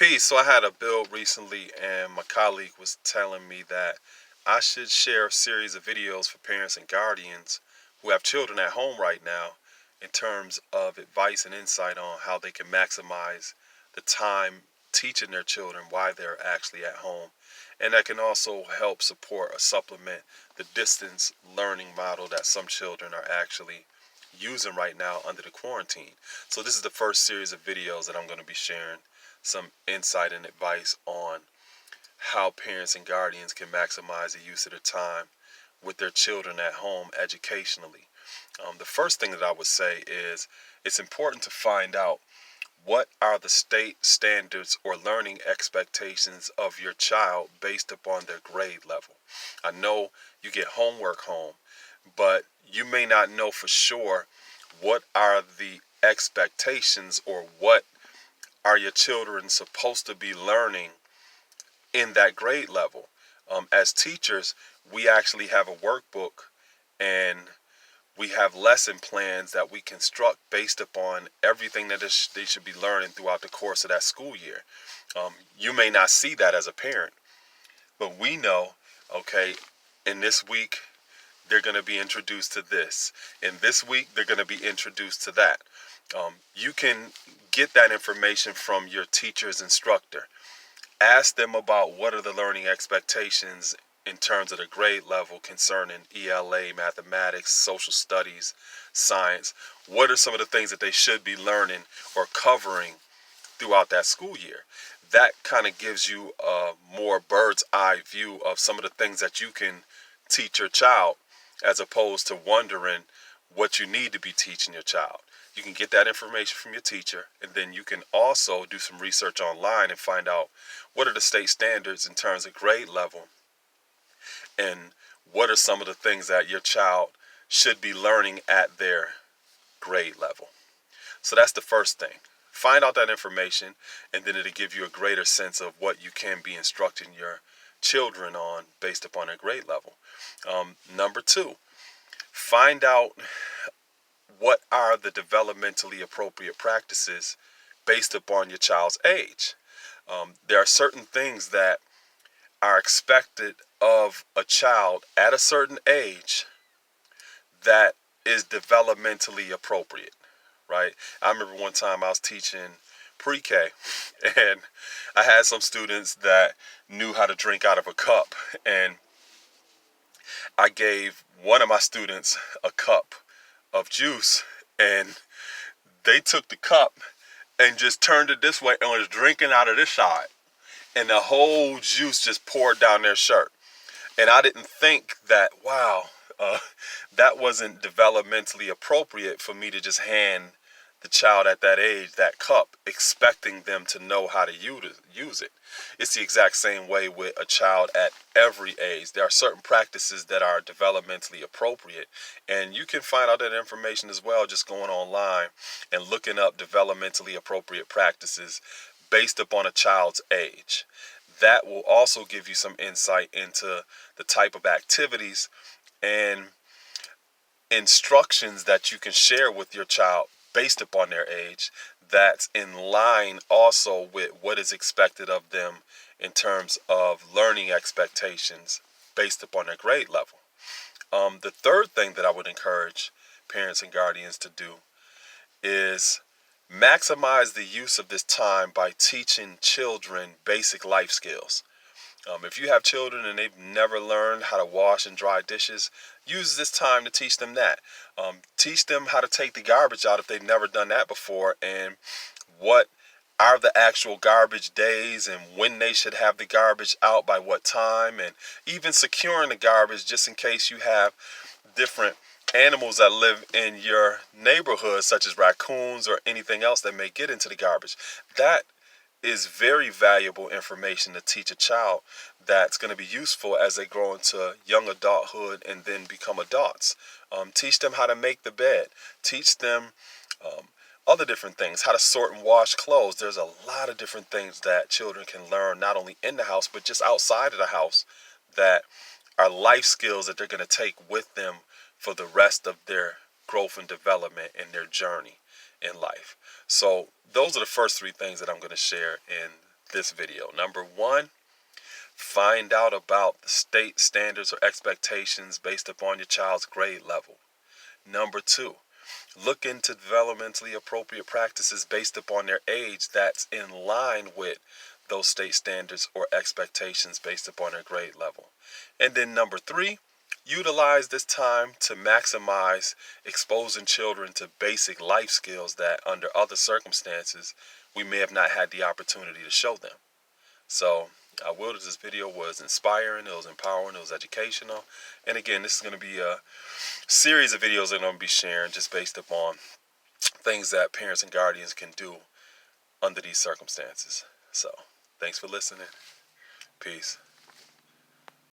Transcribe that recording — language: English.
Peace. So I had a bill recently, and my colleague was telling me that I should share a series of videos for parents and guardians who have children at home right now in terms of advice and insight on how they can maximize the time teaching their children while they're actually at home. And that can also help support or supplement the distance learning model that some children are actually using right now under the quarantine. So this is the first series of videos that I'm going to be sharing some insight and advice on how parents and guardians can maximize the use of their time with their children at home educationally. The first thing that I would say is it's important to find out what are the state standards or learning expectations of your child based upon their grade level. I know you get homework home, but you may not know for sure what are the expectations or what are your children supposed to be learning in that grade level. As teachers, we actually have a workbook and we have lesson plans that we construct based upon everything that they should be learning throughout the course of that school year. You may not see that as a parent, but we know, okay, in this week, they're going to be introduced to this. In this week, they're going to be introduced to that. You can get that information from your teacher's instructor. Ask them about what are the learning expectations in terms of the grade level concerning ELA, mathematics, social studies, science. What are some of the things that they should be learning or covering throughout that school year? That kind of gives you a more bird's eye view of some of the things that you can teach your child, as opposed to wondering what you need to be teaching your child. You can get that information from your teacher, and then you can also do some research online and find out what are the state standards in terms of grade level and what are some of the things that your child should be learning at their grade level. So that's the first thing. Find out that information, and then it'll give you a greater sense of what you can be instructing your children on based upon their grade level. Number two, find out what are the developmentally appropriate practices based upon your child's age. There are certain things that are expected of a child at a certain age that is developmentally appropriate, right? I remember one time I was teaching pre-K, and I had some students that knew how to drink out of a cup, and I gave one of my students a cup of juice, and they took the cup and just turned it this way and was drinking out of this side, and the whole juice just poured down their shirt. And I didn't think that, wow, that wasn't developmentally appropriate for me to just hand the child at that age that cup, expecting them to know how to use it. It's the exact same way with a child at every age. There are certain practices that are developmentally appropriate, and you can find out that information as well just going online and looking up developmentally appropriate practices based upon a child's age. That will also give you some insight into the type of activities and instructions that you can share with your child based upon their age, that's in line also with what is expected of them in terms of learning expectations based upon their grade level. The third thing that I would encourage parents and guardians to do is maximize the use of this time by teaching children basic life skills. If you have children and they've never learned how to wash and dry dishes, use this time to teach them that. Teach them how to take the garbage out if they've never done that before, and what are the actual garbage days and when they should have the garbage out by what time, and even securing the garbage just in case you have different animals that live in your neighborhood, such as raccoons or anything else that may get into the garbage. That is very valuable information to teach a child that's going to be useful as they grow into young adulthood and then become adults. Teach them how to make the bed. Teach them other different things, how to sort and wash clothes. There's a lot of different things that children can learn, not only in the house, but just outside of the house, that are life skills that they're going to take with them for the rest of their growth and development and their journey in life. So those are the first three things that I'm going to share in this video. Number one, find out about the state standards or expectations based upon your child's grade level. Number two, look into developmentally appropriate practices based upon their age that's in line with those state standards or expectations based upon their grade level. And then number three, utilize this time to maximize exposing children to basic life skills that under other circumstances we may have not had the opportunity to show them. So I will that this video was inspiring, it was empowering, it was educational. And again, this is going to be a series of videos that I'm going to be sharing just based upon things that parents and guardians can do under these circumstances. So thanks for listening. Peace.